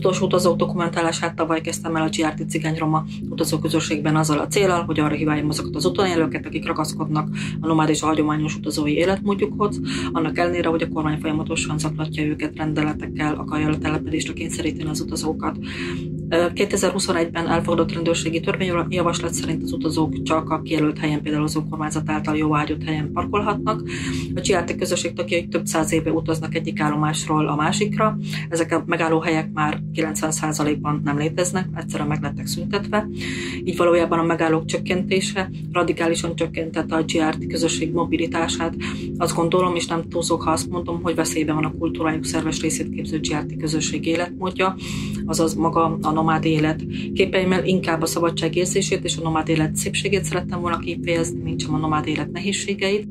utolsó utazók dokumentálását tavaly kezdtem el a GRT Cigány-Roma utazóközösségben azzal a céllal, hogy arra híváljam azokat az útonélőket, akik ragaszkodnak a nomád és a hagyományos utazói életmódjukhoz, annak ellenére, hogy a kormány folyamatosan zaklatja őket rendeletekkel, akarja a telepedésre kényszeríteni az utazókat. 2021-ben elfogadott rendőrségi törvényjavaslat szerint az utazók csak a kijelölt helyen, például az önkormányzat által jóváhagyott helyen parkolhatnak. A GRT közösség tagjai több száz éve utaznak egyik állomásról a másikra. Ezek a megállóhelyek már 90%-ban nem léteznek, egyszerűen meg lettek szüntetve. Így valójában a megállók csökkentése radikálisan csökkentette a GRT közösség mobilitását. Azt gondolom, és nem túlzok, ha azt mondom, hogy veszélyben van a kultúrájuk szerves részét képző GRT közösség életmódja, azaz maga a nomád élet. Képeimmel inkább a szabadság érzését és a nomád élet szépségét szerettem volna kifejezni, mint sem a nomád élet nehézségeit.